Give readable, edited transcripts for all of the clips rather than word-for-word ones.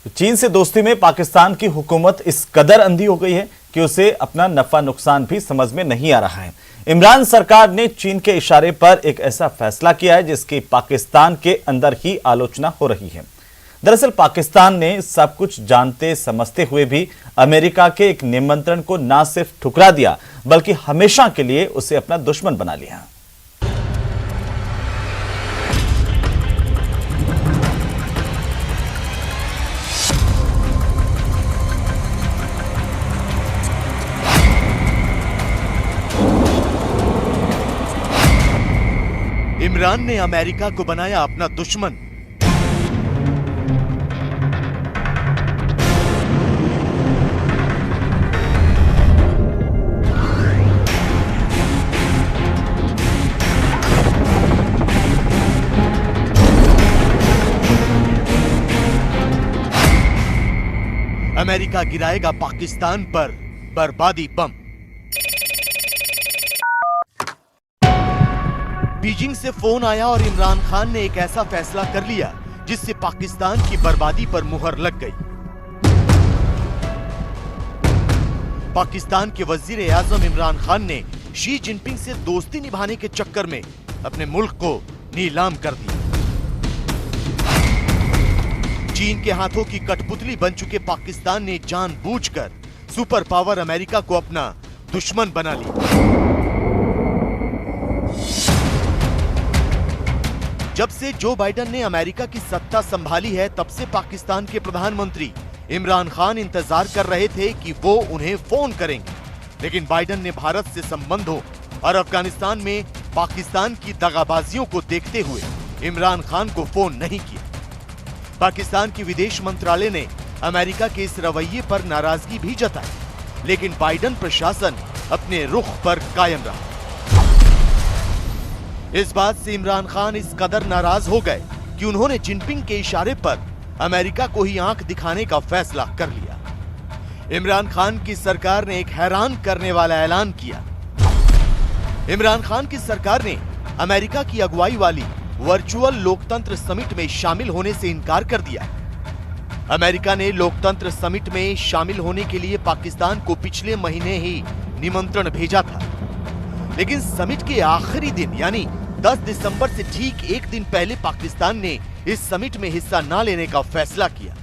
चीन से दोस्ती में पाकिस्तान की हुकूमत इस कदर अंधी हो गई है कि उसे अपना नफा नुकसान भी समझ में नहीं आ रहा है। इमरान सरकार ने चीन के इशारे पर एक ऐसा फैसला किया है जिसकी पाकिस्तान के अंदर ही आलोचना हो रही है। दरअसल पाकिस्तान ने सब कुछ जानते समझते हुए भी अमेरिका के एक निमंत्रण को न सिर्फ ठुकरा दिया बल्कि हमेशा के लिए उसे अपना दुश्मन बना लिया। इमरान ने अमेरिका को बनाया अपना दुश्मन। अमेरिका गिराएगा पाकिस्तान पर बर्बादी बम। बीजिंग से फोन आया और इमरान खान ने एक ऐसा फैसला कर लिया जिससे पाकिस्तान की बर्बादी पर मुहर लग गई। पाकिस्तान के वजीर आजम इमरान खान ने शी जिनपिंग से दोस्ती निभाने के चक्कर में अपने मुल्क को नीलाम कर दिया। चीन के हाथों की कठपुतली बन चुके पाकिस्तान ने जानबूझकर सुपर पावर अमेरिका को अपना दुश्मन बना लिया। जब से जो बाइडेन ने अमेरिका की सत्ता संभाली है तब से पाकिस्तान के प्रधानमंत्री इमरान खान इंतजार कर रहे थे कि वो उन्हें फोन करेंगे, लेकिन बाइडेन ने भारत से संबंधों और अफगानिस्तान में पाकिस्तान की दगाबाजियों को देखते हुए इमरान खान को फोन नहीं किया। पाकिस्तान की विदेश मंत्रालय ने अमेरिका के इस रवैये पर नाराजगी भी जताई, लेकिन बाइडेन प्रशासन अपने रुख पर कायम रहा। इस बात से इमरान खान इस कदर नाराज हो गए कि उन्होंने जिनपिंग के इशारे पर अमेरिका को ही आंख दिखाने का फैसला कर लिया। इमरान खान की सरकार ने एक हैरान करने वाला ऐलान किया। इमरान खान की सरकार ने अमेरिका की अगुवाई वाली वर्चुअल लोकतंत्र समिट में शामिल होने से इनकार कर दिया। अमेरिका ने लोकतंत्र समिट में शामिल होने के लिए पाकिस्तान को पिछले महीने ही निमंत्रण भेजा था, लेकिन समिट के आखिरी दिन यानी 10 दिसंबर से ठीक एक दिन पहले पाकिस्तान ने इस समिट में हिस्सा न लेने का फैसला किया।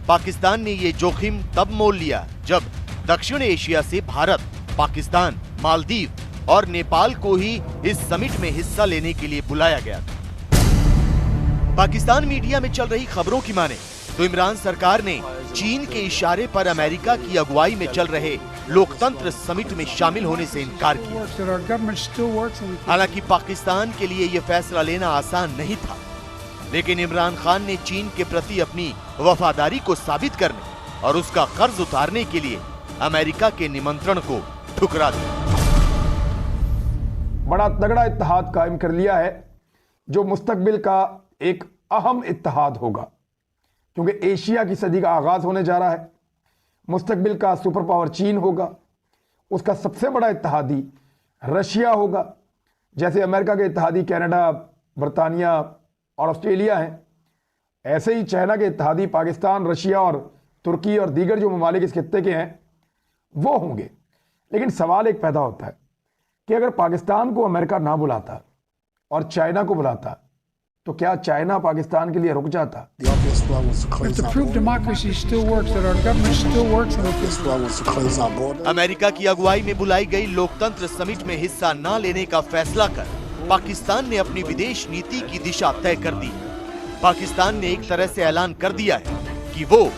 पाकिस्तान ने ये जोखिम तब मोल लिया जब दक्षिण एशिया से भारत, पाकिस्तान, मालदीव और नेपाल को ही इस समिट में हिस्सा लेने के लिए बुलाया गया था। पाकिस्तान मीडिया में चल रही खबरों की माने तो इमरान सरकार ने चीन के इशारे पर अमेरिका की अगुवाई में चल रहे लोकतंत्र समिट में शामिल होने से इनकार किया। हालांकि पाकिस्तान के लिए यह फैसला लेना आसान नहीं था, लेकिन इमरान खान ने चीन के प्रति अपनी वफादारी को साबित करने और उसका कर्ज उतारने के लिए अमेरिका के निमंत्रण को ठुकरा दिया। बड़ा तगड़ा इत्तेहाद कायम कर लिया है जो मुस्तकबिल का एक अहम इत्तेहाद होगा, क्योंकि एशिया की सदी का आगाज होने जा रहा है। मुस्तकबिल का सुपर पावर चीन होगा, उसका सबसे बड़ा इत्तेहादी रशिया होगा। जैसे अमेरिका के इत्तेहादी कनाडा, बरतानिया और ऑस्ट्रेलिया हैं, ऐसे ही चाइना के इत्तेहादी पाकिस्तान, रशिया और तुर्की और दीगर जो ममालिक इस खित्ते के हैं वो होंगे। लेकिन सवाल एक पैदा होता है कि अगर पाकिस्तान को अमेरिका ना बुलाता और चाइना को बुलाता तो क्या चाइना पाकिस्तान के लिए रुक जाता? अमेरिका की अगुवाई में बुलाई गई लोकतंत्र समिट में हिस्सा न लेने का फैसला कर पाकिस्तान ने अपनी विदेश नीति की दिशा तय कर दी। पाकिस्तान ने एक तरह से ऐलान कर दिया है कि वो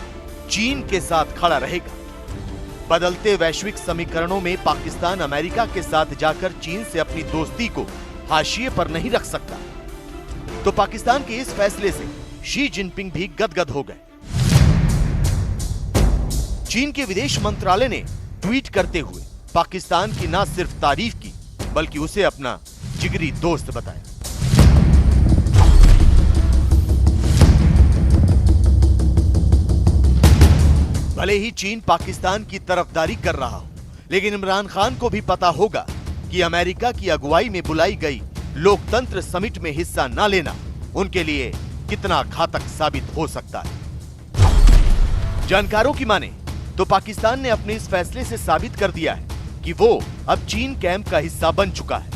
चीन के साथ खड़ा रहेगा। बदलते वैश्विक समीकरणों में पाकिस्तान अमेरिका के साथ जाकर चीन से अपनी दोस्ती को हाशिए पर नहीं रख सकता। तो पाकिस्तान के इस फैसले से शी जिनपिंग भी गदगद हो गए। चीन के विदेश मंत्रालय ने ट्वीट करते हुए पाकिस्तान की न सिर्फ तारीफ की बल्कि उसे अपना जिगरी दोस्त बताया। भले ही चीन पाकिस्तान की तरफदारी कर रहा हो, लेकिन इमरान खान को भी पता होगा कि अमेरिका की अगुवाई में बुलाई गई लोकतंत्र समिट में हिस्सा न लेना उनके लिए कितना घातक साबित हो सकता है। जानकारों की माने तो पाकिस्तान ने अपने इस फैसले से साबित कर दिया है कि वो अब चीन कैंप का हिस्सा बन चुका है।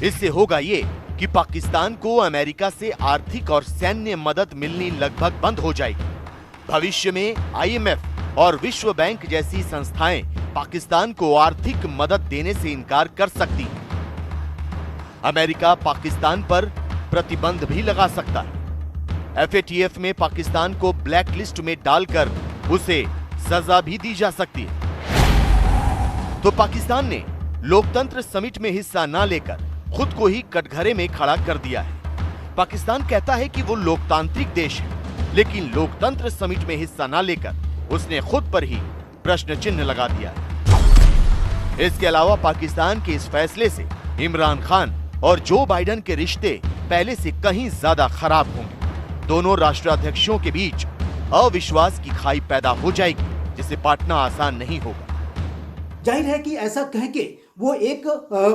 इससे होगा ये कि पाकिस्तान को अमेरिका से आर्थिक और सैन्य मदद मिलनी लगभग बंद हो जाएगी। भविष्य में IMF और विश्व बैंक जैसी संस्थाएं पाकिस्तान को आर्थिक मदद देने से इनकार कर सकती हैं। अमेरिका पाकिस्तान पर प्रतिबंध भी लगा सकता है। FATF में पाकिस्तान को ब्लैक लिस्ट में डालकर उसे सजा भी दी जा सकती है। तो पाकिस्तान ने लोकतंत्र समिट में हिस्सा न लेकर खुद को ही कटघरे में खड़ा कर दिया है। पाकिस्तान कहता है कि वो लोकतांत्रिक देश है, लेकिन लोकतंत्र समिट में हिस्सा न लेकर उसने खुद पर ही प्रश्न चिन्ह लगा दिया है। इसके अलावा पाकिस्तान के इस फैसले से इमरान खान और जो बाइडेन के रिश्ते पहले से कहीं ज्यादा खराब होंगे। दोनों राष्ट्राध्यक्षों के बीच अविश्वास की खाई पैदा हो जाएगी, जिसे पाटना आसान नहीं होगा। जाहिर है कि ऐसा कह के वो एक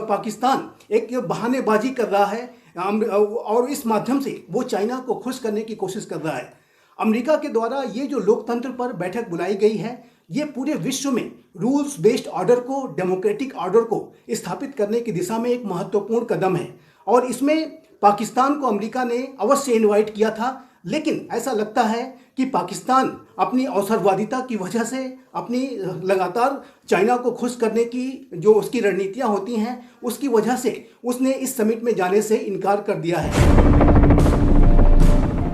पाकिस्तान एक बहानेबाजी कर रहा है और इस माध्यम से वो चाइना को खुश करने की कोशिश कर रहा है। अमेरिका के द्वारा ये जो लोकतंत्र पर बैठक बुलाई गई है, ये पूरे विश्व में रूल्स बेस्ड ऑर्डर को, डेमोक्रेटिक ऑर्डर को स्थापित करने की दिशा में एक महत्वपूर्ण कदम है और इसमें पाकिस्तान को अमेरिका ने अवश्य इनवाइट किया था। लेकिन ऐसा लगता है कि पाकिस्तान अपनी अवसरवादिता की वजह से, अपनी लगातार चाइना को खुश करने की जो उसकी रणनीतियां होती हैं, उसकी वजह से उसने इस समिट में जाने से इनकार कर दिया है।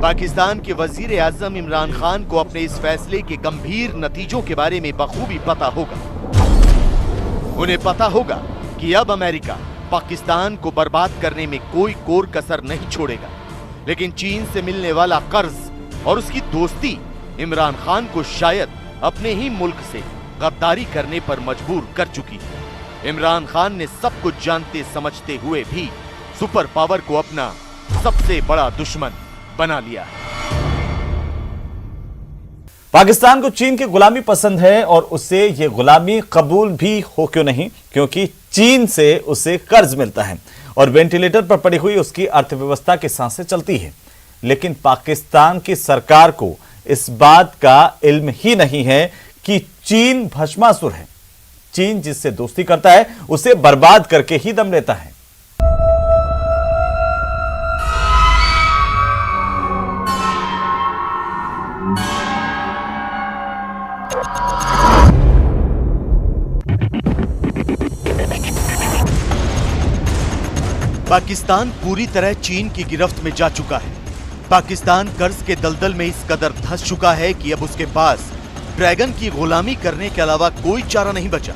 पाकिस्तान के वजीर आजम इमरान खान को अपने इस फैसले के गंभीर नतीजों के बारे में बखूबी पता होगा। उन्हें पता होगा कि अब अमेरिका पाकिस्तान को बर्बाद करने में कोई कोर कसर नहीं छोड़ेगा, लेकिन चीन से मिलने वाला कर्ज और उसकी दोस्ती इमरान खान को शायद अपने ही मुल्क से गद्दारी करने पर मजबूर कर चुकी है। इमरान खान ने सब कुछ जानते समझते हुए भी सुपर पावर को अपना सबसे बड़ा दुश्मन बना लिया है। पाकिस्तान को चीन की गुलामी पसंद है और उसे यह गुलामी कबूल भी हो क्यों नहीं, क्योंकि चीन से उसे कर्ज मिलता है और वेंटिलेटर पर पड़ी हुई उसकी अर्थव्यवस्था की सांसें चलती है। लेकिन पाकिस्तान की सरकार को इस बात का इल्म ही नहीं है कि चीन भस्मासुर है। चीन जिससे दोस्ती करता है उसे बर्बाद करके ही दम लेता है। पाकिस्तान पूरी तरह चीन की गिरफ्त में जा चुका है। पाकिस्तान कर्ज के दलदल में इस कदर धंस चुका है कि अब उसके पास ड्रैगन की गुलामी करने के अलावा कोई चारा नहीं बचा।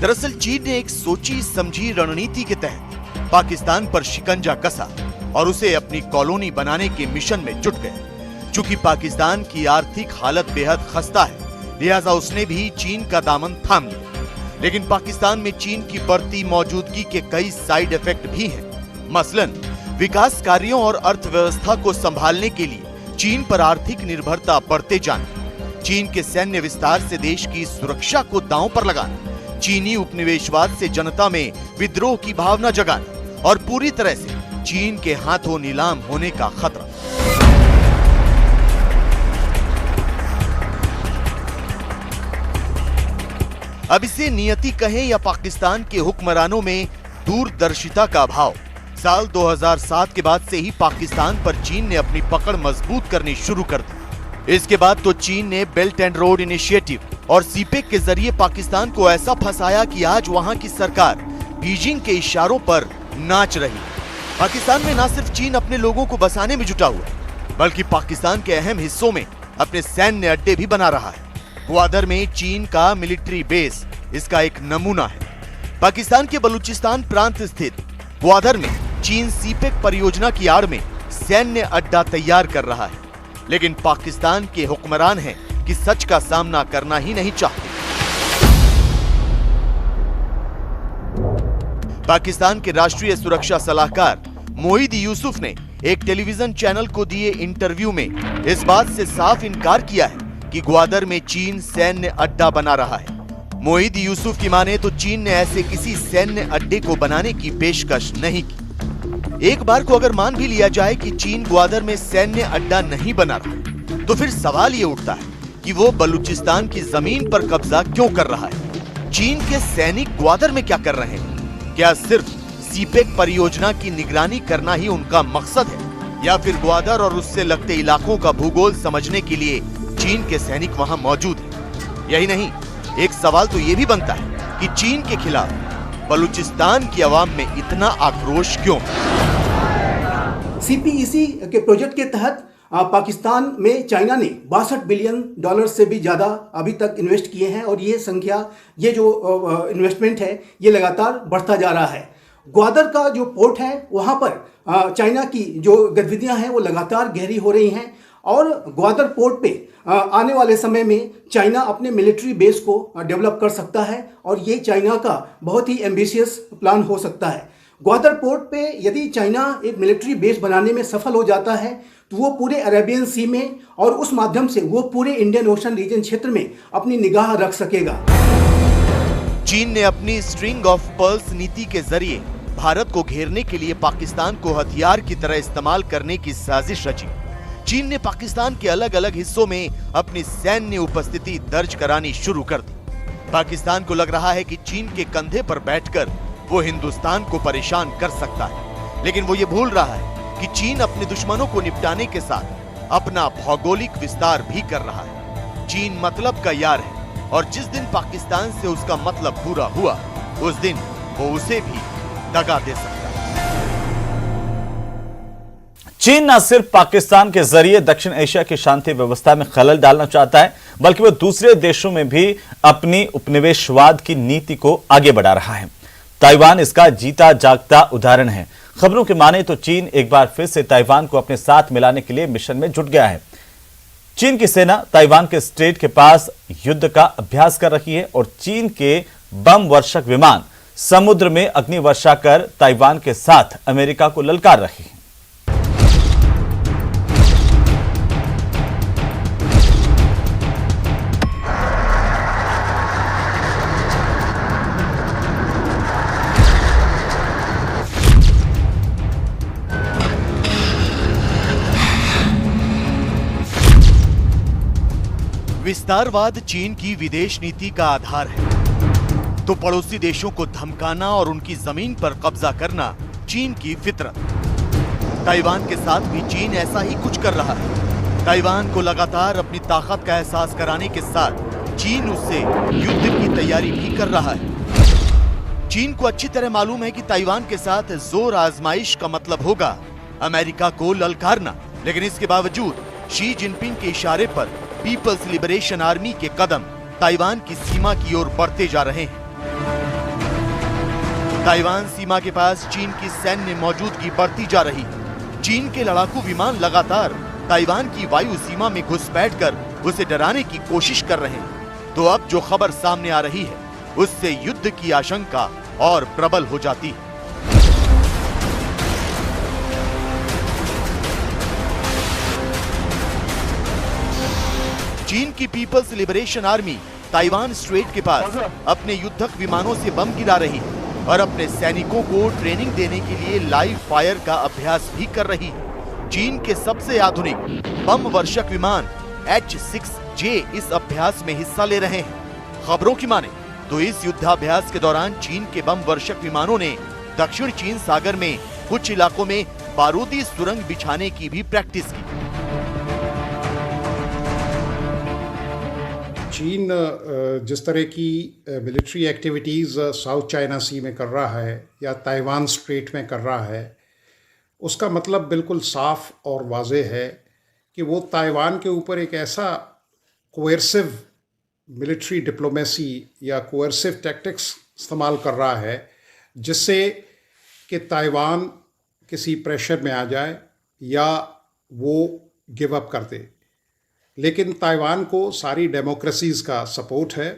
दरअसल चीन ने एक सोची समझी रणनीति के तहत पाकिस्तान पर शिकंजा कसा और उसे अपनी कॉलोनी बनाने के मिशन में जुट गए। चूंकि पाकिस्तान की आर्थिक हालत बेहद खस्ता है, लिहाजा उसने भी चीन का दामन थाम लिया। लेकिन पाकिस्तान में चीन की बढ़ती मौजूदगी के कई साइड इफेक्ट भी हैं। मसलन विकास कार्यों और अर्थव्यवस्था को संभालने के लिए चीन पर आर्थिक निर्भरता बढ़ते जाना, चीन के सैन्य विस्तार से देश की सुरक्षा को दांव पर लगाना, चीनी उपनिवेशवाद से जनता में विद्रोह की भावना जगाना और पूरी तरह से चीन के हाथों नीलाम होने का खतरा। अब इसे नियति कहें या पाकिस्तान के हुक्मरानों में दूरदर्शिता का अभाव, साल 2007 के बाद से ही पाकिस्तान पर चीन ने अपनी पकड़ मजबूत करनी शुरू कर दी। इसके बाद तो चीन ने बेल्ट एंड रोड इनिशिएटिव और सीपेक के जरिए पाकिस्तान को ऐसा फंसाया कि आज वहां की सरकार बीजिंग के इशारों पर नाच रही। पाकिस्तान में न सिर्फ चीन अपने लोगों को बसाने में जुटा हुआ, बल्कि पाकिस्तान के अहम हिस्सों में अपने सैन्य अड्डे भी बना रहा है। ग्वादर में चीन का मिलिट्री बेस इसका एक नमूना है। पाकिस्तान के बलूचिस्तान प्रांत स्थित ग्वादर में चीन सीपेक परियोजना की आड़ में सैन्य अड्डा तैयार कर रहा है, लेकिन पाकिस्तान के हुक्मरान हैं कि सच का सामना करना ही नहीं चाहते। पाकिस्तान के राष्ट्रीय सुरक्षा सलाहकार मोहिद यूसुफ ने एक टेलीविजन चैनल को दिए इंटरव्यू में इस बात से साफ इनकार किया है कि ग्वादर में चीन सैन्य अड्डा बना रहा है। मोहिद यूसुफ की माने तो चीन ने ऐसे किसी सैन्य अड्डे को बनाने की पेशकश नहीं की। एक बार को अगर मान भी लिया जाए कि चीन ग्वादर में सैन्य अड्डा नहीं बना रहा, तो फिर सवाल ये उठता है कि वो बलूचिस्तान की जमीन पर कब्जा क्यों कर रहा है। चीन के सैनिक ग्वादर में क्या कर रहे हैं? क्या सिर्फ सीपेक परियोजना की निगरानी करना ही उनका मकसद है, या फिर ग्वादर और उससे लगते इलाकों का भूगोल समझने के लिए चीन के सैनिक वहां मौजूद हैं? यही नहीं, एक सवाल तो यह भी बनता है कि चीन के खिलाफ बलूचिस्तान की आवाम में इतना आक्रोश क्यों? सीपीईसी के प्रोजेक्ट के तहत पाकिस्तान में चाइना ने $62 बिलियन से भी ज़्यादा अभी तक इन्वेस्ट किए हैं और ये संख्या, ये जो इन्वेस्टमेंट है, ये लगातार बढ़ता जा रहा है। ग्वादर का जो पोर्ट है वहाँ पर चाइना की जो गतिविधियाँ हैं वो लगातार गहरी हो रही हैं और ग्वादर पोर्ट पे आने वाले समय में चाइना अपने मिलिट्री बेस को डेवलप कर सकता है और ये चाइना का बहुत ही एम्बिशियस प्लान हो सकता है। ग्वादर पोर्ट पे यदि चाइना एक मिलिट्री बेस बनाने में सफल हो जाता है तो वो पूरे अरेबियन सी में और उस माध्यम से वो पूरे इंडियन ओशन रीजन क्षेत्र में अपनी निगाह रख सकेगा। चीन ने अपनी स्ट्रिंग ऑफ पर्ल्स नीति के जरिए भारत को घेरने के लिए पाकिस्तान को हथियार की तरह इस्तेमाल करने की साजिश रची। चीन ने पाकिस्तान के अलग अलग हिस्सों में अपनी सैन्य उपस्थिति दर्ज करानी शुरू कर दी। पाकिस्तान को लग रहा है कि चीन के कंधे पर बैठकर वो हिंदुस्तान को परेशान कर सकता है, लेकिन वो ये भूल रहा है कि चीन अपने दुश्मनों को निपटाने के साथ अपना भौगोलिक विस्तार भी कर रहा है। चीन मतलब का यार है और जिस दिन पाकिस्तान से उसका मतलब पूरा हुआ, उस दिन वो उसे भी दगा दे सकता है। चीन न सिर्फ पाकिस्तान के जरिए दक्षिण एशिया की शांति व्यवस्था में खलल डालना चाहता है, बल्कि वह दूसरे देशों में भी अपनी उपनिवेशवाद की नीति को आगे बढ़ा रहा है। ताइवान इसका जीता जागता उदाहरण है। खबरों के माने तो चीन एक बार फिर से ताइवान को अपने साथ मिलाने के लिए मिशन में जुट गया है। चीन की सेना ताइवान के स्ट्रेट के पास युद्ध का अभ्यास कर रही है और चीन के बम वर्षक विमान समुद्र में अग्नि वर्षा कर ताइवान के साथ अमेरिका को ललकार रहे हैं। विस्तारवाद चीन की विदेश नीति का आधार है, तो पड़ोसी देशों को धमकाना और उनकी जमीन पर कब्जा करना चीन की फितरत। ताइवान के साथ भी चीन ऐसा ही कुछ कर रहा है। ताइवान को लगातार अपनी ताकत का एहसास कराने के साथ चीन उससे युद्ध की तैयारी भी कर रहा है। चीन को अच्छी तरह मालूम है कि ताइवान के साथ जोर आजमाइश का मतलब होगा अमेरिका को ललकारना, लेकिन इसके बावजूद शी जिनपिंग के इशारे पर पीपल्स लिबरेशन आर्मी के कदम ताइवान की सीमा की ओर बढ़ते जा रहे हैं। ताइवान सीमा के पास चीन की सैन्य मौजूदगी बढ़ती जा रही है। चीन के लड़ाकू विमान लगातार ताइवान की वायु सीमा में घुसपैठ कर उसे डराने की कोशिश कर रहे हैं। तो अब जो खबर सामने आ रही है, उससे युद्ध की आशंका और प्रबल हो जाती है। चीन की People's Liberation Army Taiwan Strait के पास अपने युद्धक विमानों से बम गिरा रही है और अपने सैनिकों को ट्रेनिंग देने के लिए लाइव फायर का अभ्यास भी कर रही है। चीन के सबसे आधुनिक बम वर्षक विमान H-6J इस अभ्यास में हिस्सा ले रहे हैं। खबरों की माने तो इस युद्धाभ्यास के दौरान चीन के बम वर्षक विमानों ने दक्षिण चीन सागर में कुछ इलाकों में बारूदी सुरंग बिछाने की भी प्रैक्टिस की। चीन जिस तरह की मिलिट्री एक्टिविटीज़ साउथ चाइना सी में कर रहा है या ताइवान स्ट्रेट में कर रहा है, उसका मतलब बिल्कुल साफ और वाज़ेह है कि वो ताइवान के ऊपर एक ऐसा कोएर्सिव मिलिट्री डिप्लोमेसी या कोएर्सिव टैक्टिक्स इस्तेमाल कर रहा है जिससे कि ताइवान किसी प्रेशर में आ जाए या वो गिव अप कर दे। लेकिन ताइवान को सारी डेमोक्रेसीज़ का सपोर्ट है।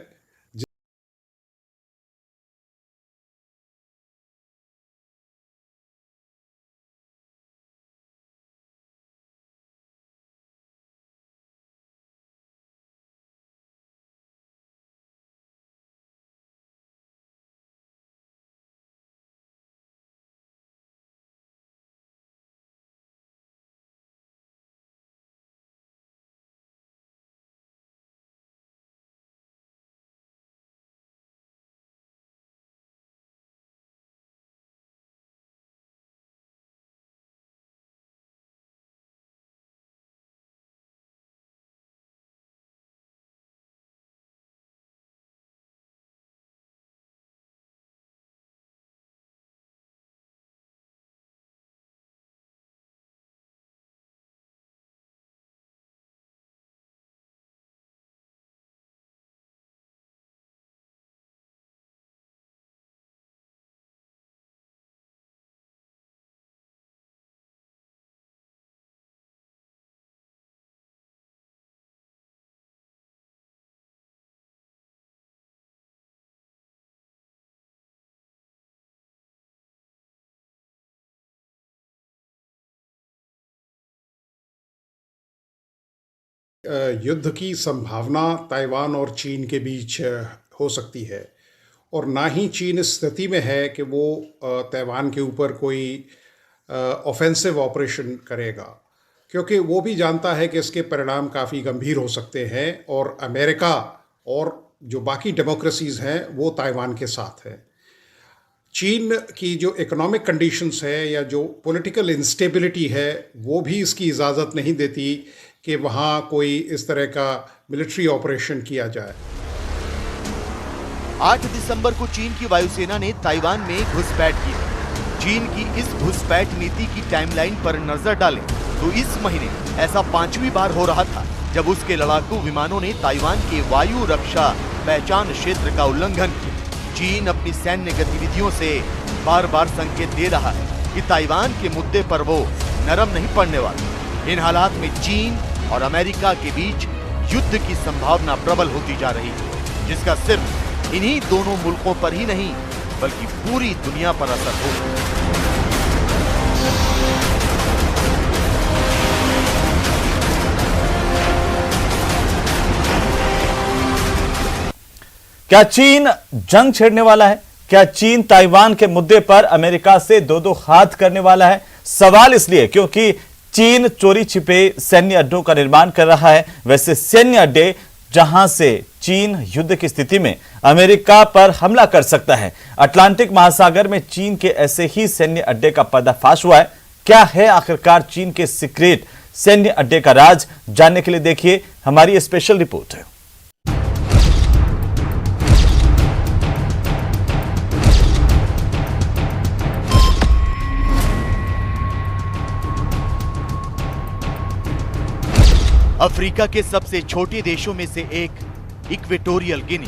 युद्ध की संभावना ताइवान और चीन के बीच हो सकती है, और ना ही चीन इस स्थिति में है कि वो ताइवान के ऊपर कोई ऑफेंसिव ऑपरेशन करेगा, क्योंकि वो भी जानता है कि इसके परिणाम काफ़ी गंभीर हो सकते हैं और अमेरिका और जो बाकी डेमोक्रेसीज़ हैं वो ताइवान के साथ हैं। चीन की जो इकोनॉमिक कंडीशंस है या जो पॉलिटिकल इंस्टेबिलिटी है वो भी इसकी इजाज़त नहीं देती कि वहाँ कोई इस तरह का मिलिट्री ऑपरेशन किया जाए। 8 दिसंबर को चीन की वायुसेना ने ताइवान में घुसपैठ की। चीन की इस घुसपैठ नीति की टाइमलाइन पर नजर डालें तो इस महीने ऐसा 5वीं बार हो रहा था जब उसके लड़ाकू विमानों ने ताइवान के वायु रक्षा पहचान क्षेत्र का उल्लंघन किया। चीन अपनी सैन्य गतिविधियों से बार बार संकेत दे रहा है कि ताइवान के मुद्दे पर वो नरम नहीं पड़ने वाला। इन हालात में चीन और अमेरिका के बीच युद्ध की संभावना प्रबल होती जा रही है, जिसका सिर्फ इन्हीं दोनों मुल्कों पर ही नहीं बल्कि पूरी दुनिया पर असर होगा। क्या चीन जंग छेड़ने वाला है? क्या चीन ताइवान के मुद्दे पर अमेरिका से दो हाथ करने वाला है? सवाल इसलिए क्योंकि चीन चोरी छिपे सैन्य अड्डों का निर्माण कर रहा है। वैसे सैन्य अड्डे जहां से चीन युद्ध की स्थिति में अमेरिका पर हमला कर सकता है। अटलांटिक महासागर में चीन के ऐसे ही सैन्य अड्डे का पर्दाफाश हुआ है। क्या है आखिरकार चीन के सीक्रेट सैन्य अड्डे का राज? जानने के लिए देखिए हमारी स्पेशल रिपोर्ट है। अफ्रीका के सबसे छोटे देशों में से एक इक्वेटोरियल गिनी।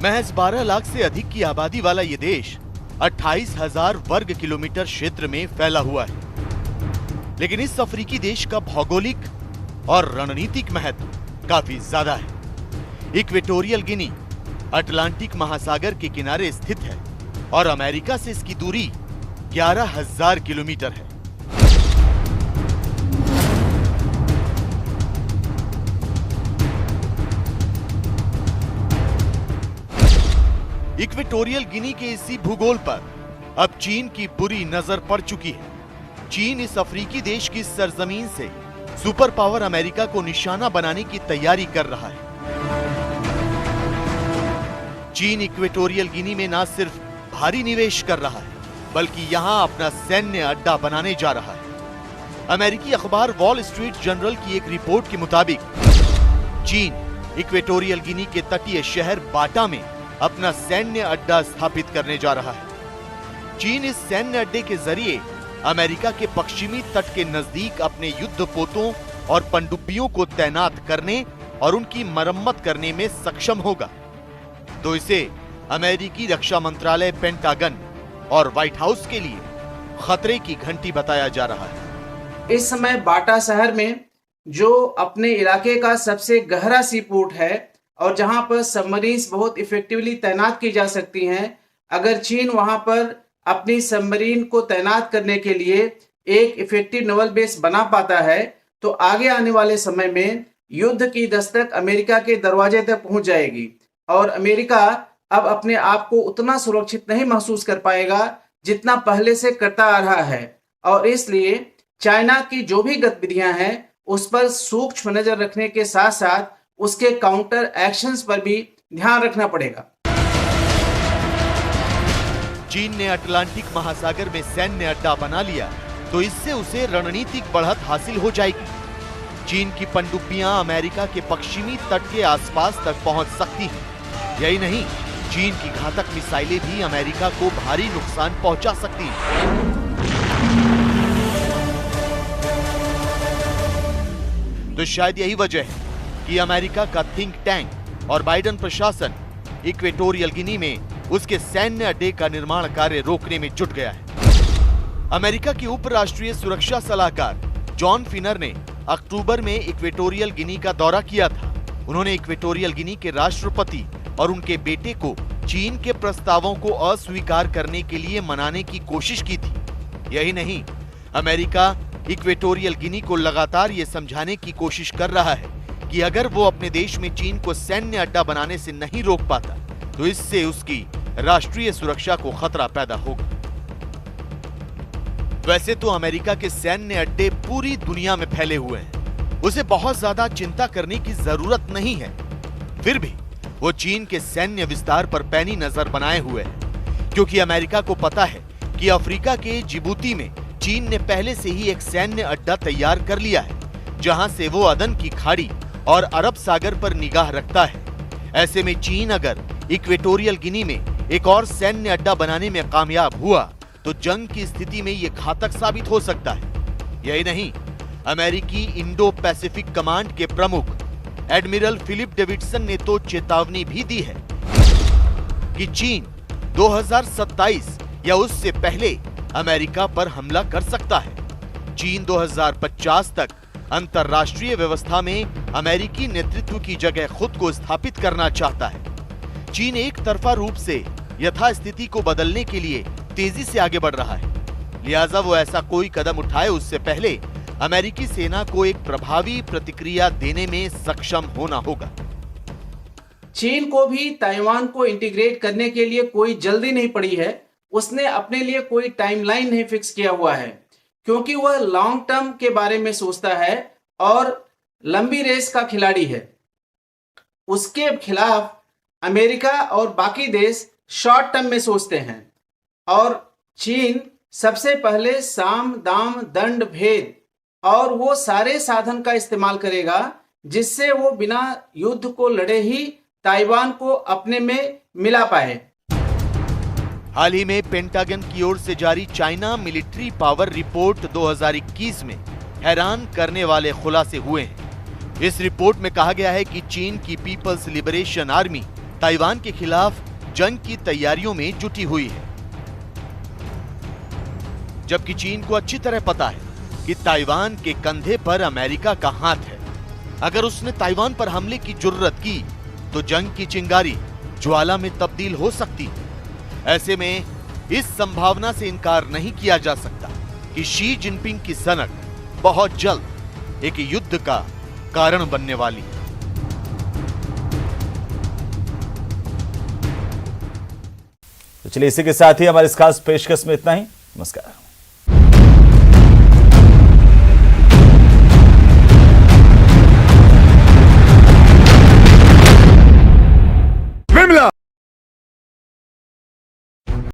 महज 12 लाख से अधिक की आबादी वाला यह देश 28,000 वर्ग किलोमीटर क्षेत्र में फैला हुआ है। लेकिन इस अफ्रीकी देश का भौगोलिक और रणनीतिक महत्व काफी ज्यादा है। इक्वेटोरियल गिनी अटलांटिक महासागर के किनारे स्थित है और अमेरिका से इसकी दूरी 11,000 किलोमीटर है। इक्वेटोरियल गिनी के इसी भूगोल पर अब चीन की बुरी नजर पड़ चुकी है। चीन इस अफ्रीकी देश की सरजमीन से सुपर पावर अमेरिका को निशाना बनाने की तैयारी कर रहा है। चीन इक्वेटोरियल गिनी में न सिर्फ भारी निवेश कर रहा है बल्कि यहां अपना सैन्य अड्डा बनाने जा रहा है। अमेरिकी अखबार वॉल स्ट्रीट जर्नल की एक रिपोर्ट के मुताबिक चीन इक्वेटोरियल गिनी के तटीय शहर बाटा में अपना सैन्य अड्डा स्थापित करने जा रहा है। चीन इस सैन्य अड्डे के जरिए अमेरिका के पश्चिमी तट के नजदीक अपने युद्धपोतों और पनडुब्बियों को तैनात करने और उनकी मरम्मत करने में सक्षम होगा। तो इसे अमेरिकी रक्षा मंत्रालय, पेंटागन और व्हाइट हाउस के लिए खतरे की घंटी बताया जा रहा है। इस समय बाटा शहर में जो अपने इलाके का सबसे गहरा सी पोर्ट है और जहां पर सबमरीन्स बहुत इफेक्टिवली तैनात की जा सकती हैं, अगर चीन वहां पर अपनी सबमरीन को तैनात करने के लिए एक इफेक्टिव नेवल बेस बना पाता है तो आगे आने वाले समय में युद्ध की दस्तक अमेरिका के दरवाजे तक पहुंच जाएगी और अमेरिका अब अपने आप को उतना सुरक्षित नहीं महसूस कर पाएगा जितना पहले से करता आ रहा है। और इसलिए चाइना की जो भी गतिविधियां हैं उस पर सूक्ष्म नजर रखने के साथ साथ उसके काउंटर एक्शंस पर भी ध्यान रखना पड़ेगा। चीन ने अटलांटिक महासागर में सैन्य अड्डा बना लिया तो इससे उसे रणनीतिक बढ़त हासिल हो जाएगी। चीन की पनडुब्बियां अमेरिका के पश्चिमी तट के आसपास तक पहुंच सकती हैं। यही नहीं, चीन की घातक मिसाइलें भी अमेरिका को भारी नुकसान पहुंचा सकती हैं। तो शायद यही वजह है कि अमेरिका का थिंक टैंक और बाइडेन प्रशासन इक्वेटोरियल गिनी में उसके सैन्य अड्डे का निर्माण कार्य रोकने में जुट गया है। अमेरिका के उप राष्ट्रीय सुरक्षा सलाहकार जॉन फिनर ने अक्टूबर में इक्वेटोरियल गिनी का दौरा किया था। उन्होंने इक्वेटोरियल गिनी के राष्ट्रपति और उनके बेटे को चीन के प्रस्तावों को अस्वीकार करने के लिए मनाने की कोशिश की थी। यही नहीं, अमेरिका इक्वेटोरियल गिनी को लगातार ये समझाने की कोशिश कर रहा है कि अगर वो अपने देश में चीन को सैन्य अड्डा बनाने से नहीं रोक पाता तो इससे उसकी राष्ट्रीय सुरक्षा को खतरा पैदा होगा। वैसे तो अमेरिका के सैन्य अड्डे पूरी दुनिया में फैले हुए हैं, उसे बहुत ज्यादा चिंता करने की जरूरत नहीं है। फिर भी वो चीन के सैन्य विस्तार पर पैनी नजर बनाए हुए है, क्योंकि अमेरिका को पता है कि अफ्रीका के जिबूती में चीन ने पहले से ही एक सैन्य अड्डा तैयार कर लिया है, जहां से वो अदन की खाड़ी और अरब सागर पर निगाह रखता है। ऐसे में चीन अगर इक्वेटोरियल गिनी में एक और सैन्य अड्डा बनाने में कामयाब हुआ तो जंग की स्थिति में यह घातक साबित हो सकता है। यही नहीं, अमेरिकी इंडो पैसिफिक कमांड के प्रमुख एडमिरल फिलिप डेविडसन ने तो चेतावनी भी दी है कि चीन 2027 या उससे पहले अमेरिका पर हमला कर सकता है। चीन 2050 तक अंतर्राष्ट्रीय व्यवस्था में अमेरिकी नेतृत्व की जगह खुद को स्थापित करना चाहता है। चीन एक तरफा रूप से यथास्थिति को बदलने के लिए तेजी से आगे बढ़ रहा है, लिहाजा वो ऐसा कोई कदम उठाए उससे पहले अमेरिकी सेना को एक प्रभावी प्रतिक्रिया देने में सक्षम होना होगा। चीन को भी ताइवान को इंटीग्रेट करने के लिए कोई जल्दी नहीं पड़ी है। उसने अपने लिए कोई टाइमलाइन नहीं फिक्स किया हुआ है, क्योंकि वह लॉन्ग टर्म के बारे में सोचता है और लंबी रेस का खिलाड़ी है। उसके खिलाफ अमेरिका और बाकी देश शॉर्ट टर्म में सोचते हैं और चीन सबसे पहले साम दाम दंड भेद और वो सारे साधन का इस्तेमाल करेगा जिससे वो बिना युद्ध को लड़े ही ताइवान को अपने में मिला पाए। हाल ही में पेंटागन की ओर से जारी चाइना मिलिट्री पावर रिपोर्ट 2021 में हैरान करने वाले खुलासे हुए हैं। इस रिपोर्ट में कहा गया है कि चीन की पीपल्स लिबरेशन आर्मी ताइवान के खिलाफ जंग की तैयारियों में जुटी हुई है, जबकि चीन को अच्छी तरह पता है कि ताइवान के कंधे पर अमेरिका का हाथ है। अगर उसने ताइवान पर हमले की जुर्रत की तो जंग की चिंगारी ज्वाला में तब्दील हो सकती है। ऐसे में इस संभावना से इनकार नहीं किया जा सकता कि शी जिनपिंग की सनक बहुत जल्द एक युद्ध का कारण बनने वाली है। तो चलिए इसी के साथ ही हमारे इस खास पेशकश में इतना ही। नमस्कार।